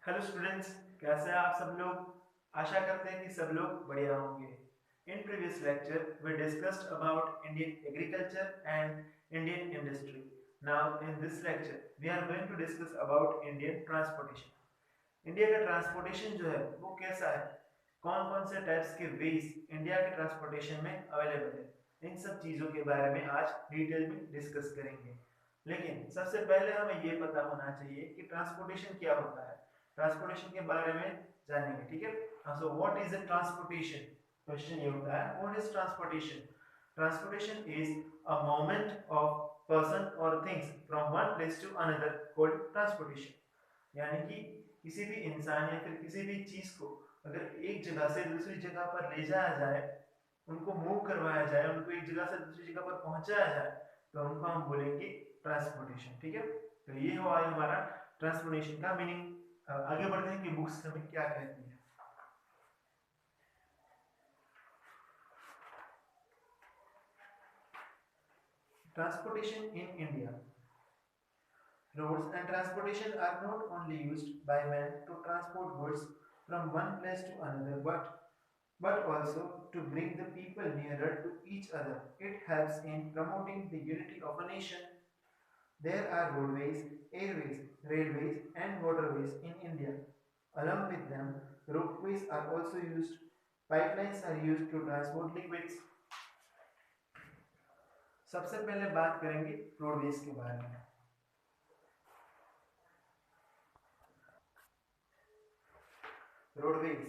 Hello students, कैसे हैं आप सब लोग। आशा करते हैं कि सब लोग बढ़िया होंगे। In previous lecture we discussed about Indian agriculture and Indian industry. Now in this lecture we are going to discuss about Indian transportation. India का ट्रांसपोर्टेशन जो है वो कैसा है, कौन कौन से टाइप्स के वेज इंडिया के ट्रांसपोर्टेशन में अवेलेबल है, इन सब चीज़ों के बारे में आज डिटेल में डिस्कस करेंगे। लेकिन सबसे पहले हमें ये पता होना चाहिए कि ट्रांसपोर्टेशन क्या होता है। ट्रांसपोर्टेशन के बारे में जानेंगे, ठीक है। So what is a transportation, question ये होता है what is transportation. Transportation is a movement of person और things from one place to another called transportation. यानी कि किसी भी इंसान या फिर किसी भी चीज को अगर एक जगह से दूसरी जगह पर ले जाया जाए, उनको मूव करवाया जाए, उनको एक जगह से दूसरी जगह पर पहुंचाया जाए, तो उनको हम बोलेंगे ट्रांसपोर्टेशन, ठीक है। तो ये हुआ हमारा ट्रांसपोर्टेशन का मीनिंग। आगे बढ़ते हैं कि बुक्स हमें क्या कहती है। Transportation in India. Roads and transportation are not only used by men to transport goods from one place to another, but also to bring the people nearer to each other. It helps in promoting the unity of a nation. There are roadways, airways, railways, and waterways in India. Along with them, ropeways are also used. Pipelines are used to transport liquids. सबसे पहले बात करेंगे roadways के बारे में। Roadways.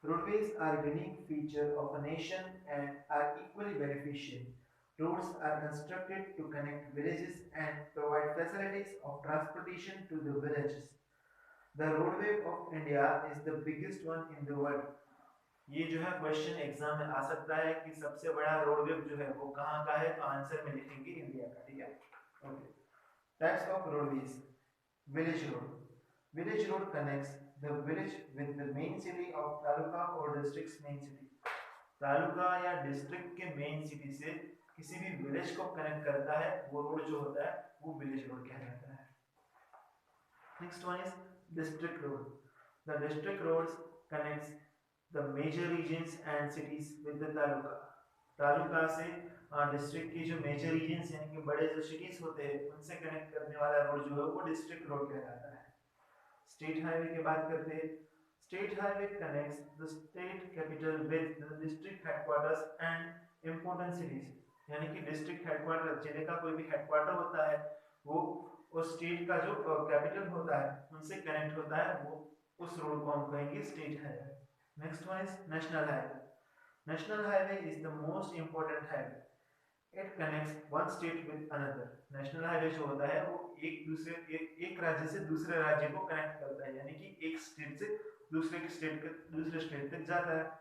Roadways are a unique feature of a nation and are equally beneficial. Roads are constructed to connect villages and provide facilities of transportation to the villages. The roadway of India is the biggest one in the world. ये जो है question exam में आ सकता है कि सबसे बड़ा roadway जो है वो कहाँ का है, तो आंसर में लिखेंगे इंडिया का, ठीक है। Okay, types of roadways. Village road. Village road connects the village with the main city of taluka or district's main city. Taluka या डिस्ट्रिक्ट के मेन सिटी से किसी भी विलेज को कनेक्ट करता है, वो रोड जो होता है वो विलेज रोड कहलाता है। Next one is district road. The district roads connects the major regions and cities with the taluka. Taluka से डिस्ट्रिक्ट की जो मेजर रीजन्स यानी कि बड़े जो सिटीज होते हैं उनसे कनेक्ट करने वाला रोड जो है वो डिस्ट्रिक्ट रोड कहलाता है। स्टेट हाईवे की बात करते हैं। State highway connects the state capital with the district headquarters and important cities. यानी कि डिस्ट्रिक्ट हेडक्वार्टर, जिले का कोई भी हेडक्वार्टर होता है वो उस स्टेट का जो कैपिटल होता है उनसे कनेक्ट होता है, वो उस रोड को हम कहेंगे state highway. Next one is national highway. National highway is the most important highway. It connects one state with another. National highway जो होता है वो एक राज्य से दूसरे राज्य को कनेक्ट करता है, यानी कि एक स्टेट से दूसरे स्टेट तक जाता है।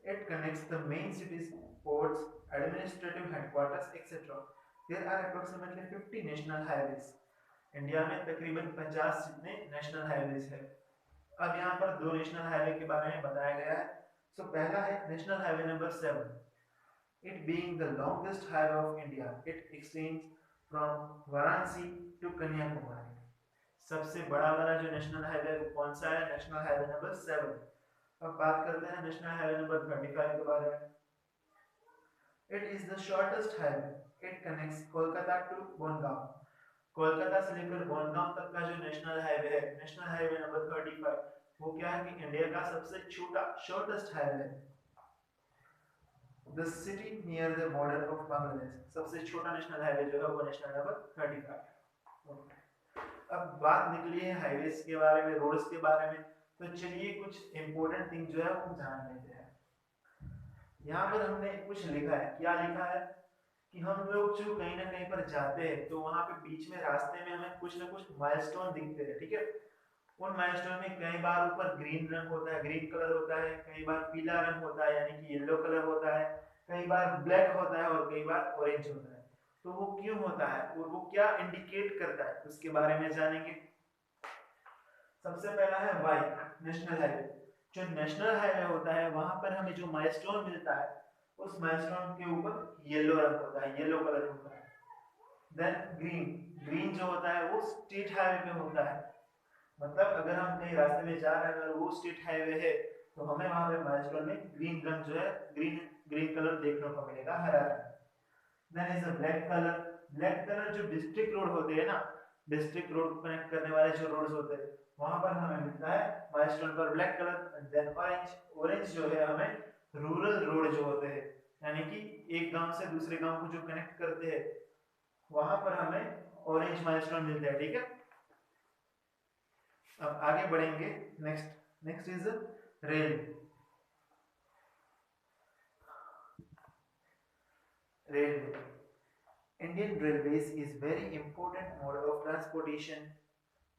It connects the main cities, ports, administrative headquarters, etc. There are approximately 50 national highways. India में तकरीबन 50 जितने नेशनल हाईवेज है। अब यहाँ पर दो नेशनल हाईवे के बारे में बताया गया है। सो पहला है national highway number 7। It being the longest highway of India, it extends from Varanasi to Kanyakumari. सबसे बड़ा वाला जो नेशनल हाईवे कौन सा है, नेशनल हाईवे नंबर 7। अब बात करते हैं नेशनल हाईवे नंबर 35 के बारे में। It is the shortest highway. It connects Kolkata to bongaon. Kolkata से लेकर bongaon तक का जो नेशनल हाईवे है, नेशनल हाईवे नंबर 35, वो क्या है कि इंडिया का सबसे छोटा शॉर्टेस्ट हाईवे है। The city near the border of Bangladesh, सबसे छोटा नेशनल हाईवे जो है वो नेशनल नंबर 35। अब बात निकली है हाईवेज के बारे में, रोड्स के बारे में, तो चलिए कुछ इंपॉर्टेंट थिंग जो है वो जान लेते हैं। यहाँ पर हमने कुछ लिखा है, क्या लिखा है कि हम लोग जो कहीं ना कहीं पर जाते हैं तो वहां पे बीच में रास्ते में हमें कुछ ना कुछ माइलस्टोन दिखते हैं, ठीक है। उन माइलस्टोन में कई बार ऊपर ग्रीन रंग होता है, ग्रीन कलर होता है, कई बार पीला रंग होता है यानी कि येलो कलर होता है, कई बार ब्लैक होता है और कई बार ऑरेंज होता है। तो वो क्यों होता है और वो क्या इंडिकेट करता है उसके बारे में जानेंगे। सबसे पहला है वाई, नेशनल हाईवे। जो नेशनल हाईवे होता है वहां पर हमें जो माइलस्टोन मिलता है उस माइलस्टोन के ऊपर येलो रंग होता है, येलो कलर होता है। देन ग्रीन, ग्रीन जो होता है वो स्टेट हाईवे पे होता है। मतलब अगर हम कहीं रास्ते में जा रहे हैं, अगर वो स्टेट हाईवे है, तो हमें वहां पे माइलस्टोन में ग्रीन रंग जो है, ग्रीन ग्रीन कलर देखने को मिलेगा, हरा रंग। Then is a black colour. Black colour जो डिस्ट्रिक्ट रोड होते हैं ना, डिस्ट्रिक्ट रोड को कनेक्ट करने वाले जो रोड्स होते हैं, वहां पर हमें मिलता है माइलस्टोन पर black colour. Then orange. Orange जो है हमें रूरल रोड जो होते हैं, यानी कि एक गांव से दूसरे गांव को जो कनेक्ट करते हैं, वहां पर हमें ऑरेंज माइलस्टोन मिलता है, ठीक है। अब आगे बढ़ेंगे। Next next is rail. Railway. Indian Railways is very important mode of transportation.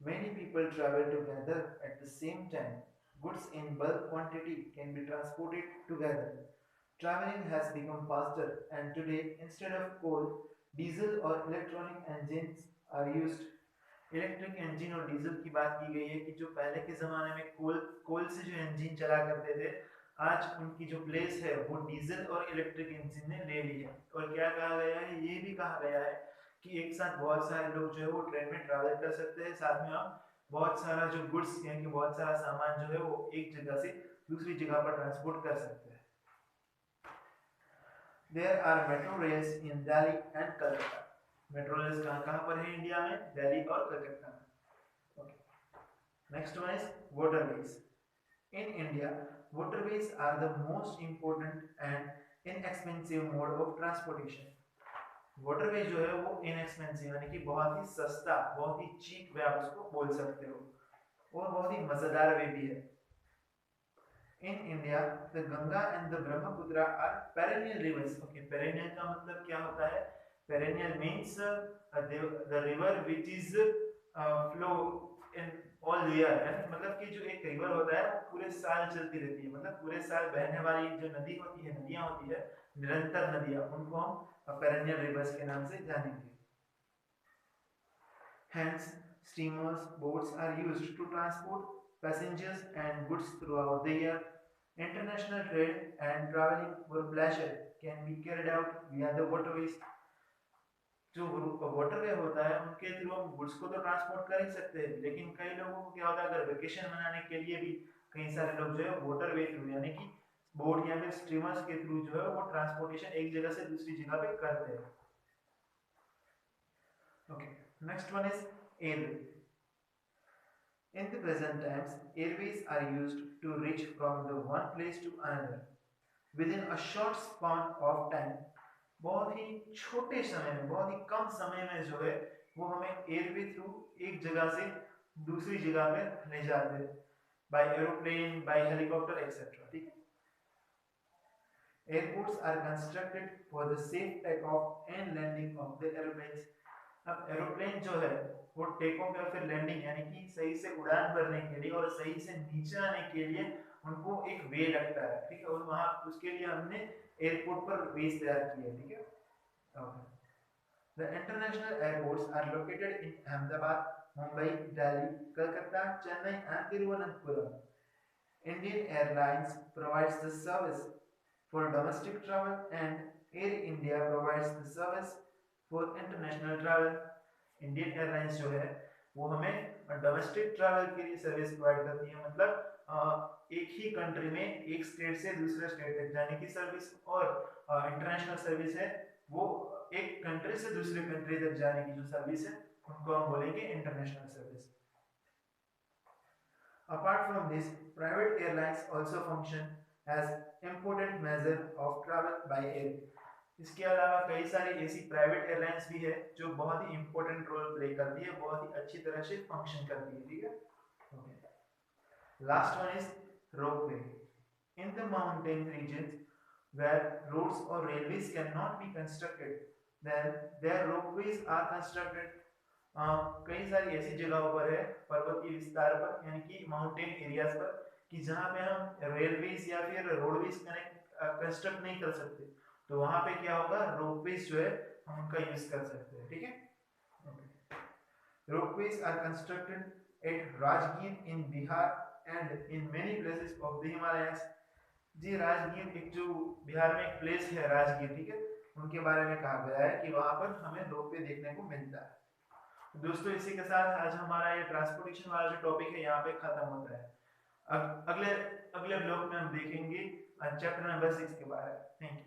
Many people travel together at the same time. Goods in bulk quantity can be transported together. Traveling has become faster, and today, instead of coal, diesel or electronic engines are used. Electric engine और diesel की बात की गई है कि जो पहले के ज़माने में कोल से जो इंजन चला करते थे, आज उनकी जो प्लेस है वो डीजल और इलेक्ट्रिक इंजन ने ले ली है। और क्या कहा गया है, ये भी कहा गया है कि एक साथ बहुत सारे लोग जो है वो ट्रेन में ट्रैवल कर सकते हैं, साथ में आप बहुत सारा जो गुड्स यानी कि बहुत सारा सामान जो है वो एक जगह से दूसरी जगह पर ट्रांसपोर्ट कर सकते हैं। There are metro rails in Delhi and Calcutta. Metro rails कहाँ कहाँ पर है इंडिया में? दिल्ली और कलकत्ता में। Okay. Next one is waterways. In India, waterways are the most important and inexpensive mode of transportation. Waterway जो है वो इनएक्सपेंसिव यानी कि बहुत ही सस्ता, बहुत ही चीप वे आप उसको बोल सकते हो, और बहुत ही मजेदार वे भी है। In India, the Ganga and the Brahmaputra are perennial rivers. Okay, perennial का मतलब क्या होता है? Perennial means the river which is flow in all year, मतलब कि जो एक रिवर होता है वो पूरे साल चलती रहती है, मतलब पूरे साल बहने वाली जो नदी होती है, नदियां होती है, निरंतर नदियां, उनको हम पेरेनियल रिवर्स के नाम से जानेंगे। Hence, steamers, boats are used to transport passengers and goods throughout the year. International trade and traveling for pleasure can be carried out via the waterways. जो वाटरवे होता है उनके थ्रू हम गुड्स को तो ट्रांसपोर्ट कर ही सकते हैं, लेकिन कई लोगों को क्या होता है, अगर वेकेशन मनाने के लिए भी कई सारे लोग जो है वाटरवे थ्रू यानी कि बोट या फिर स्टीमर्स के थ्रू जो है वो ट्रांसपोर्टेशन एक जगह से दूसरी जगह पे करते हैं। Okay, next one is airway. In the present times, airways are used to reach from the one place to another within a short span of time. बहुत ही छोटे समय में, बहुत ही कम समय में जो है वो हमें एयरवे थ्रू एक जगह से दूसरी जगह में ले जाते हैं, by aeroplane, by helicopter etcetera, ठीक है। Airports are constructed for the safe takeoff and landing of the airplanes. अब एरोप्लेन जो है वो टेक ऑफ या फिर लैंडिंग यानी कि सही से उड़ान भरने के लिए और सही से नीचे आने के लिए उनको एक वे लगता है, ठीक है, और वहां उसके लिए हमने एयरपोर्ट पर वेज तैयार किए हैं, ठीक है। Okay. The international airports are located in Ahmedabad, Mumbai, Delhi, Kolkata, Chennai, and Thiruvananthapuram. Indian Airlines provides the service for domestic travel, and Air India provides the service for international travel. Indian Airlines जो है वो हमें domestic travel के लिए service provide करती है, मतलब एक ही कंट्री में एक स्टेट से दूसरे स्टेट तक जाने की सर्विस, और इंटरनेशनल सर्विस है वो एक कंट्री से दूसरे कंट्री तक जाने की जो सर्विस है उनको हम बोलेंगे international service. Apart from this, private airlines also function as important measure of travel by air. इसके अलावा कई सारी ऐसी प्राइवेट एयरलाइंस भी है जो बहुत ही इंपॉर्टेंट रोल प्ले करती है, बहुत ही अच्छी तरह से फंक्शन करती है, ठीक है। Okay, last one is ropeway. In the mountain regions where roads or railways cannot be constructed, then their ropeways are constructed. कई सारी ऐसी जगहों पर है पर्वतीय विस्तार पर यानी कि माउंटेन एरियाज पर कि जहाँ पे हम रेलवेज या फिर रोडवेज कनेक्ट कंस्ट्रक्ट नहीं कर सकते, तो वहां पे क्या होगा, रोपवेज जो है हम उनका यूज कर सकते हैं, ठीक है। Ropeways are constructed at Rajgir in Bihar and in many places of the Himalayas. जी, राजगीर एक जो बिहार में एक प्लेस है राजगीर, ठीक है, उनके बारे में कहा गया है कि वहां पर हमें रोपवे देखने को मिलता है। दोस्तों इसी के साथ आज हमारा ये ट्रांसपोर्टेशन वाला जो टॉपिक है यहाँ पे खत्म होता है। अगले अगले ब्लॉग में हम देखेंगे चैप्टर नंबर 6 के बारे में। Thank you.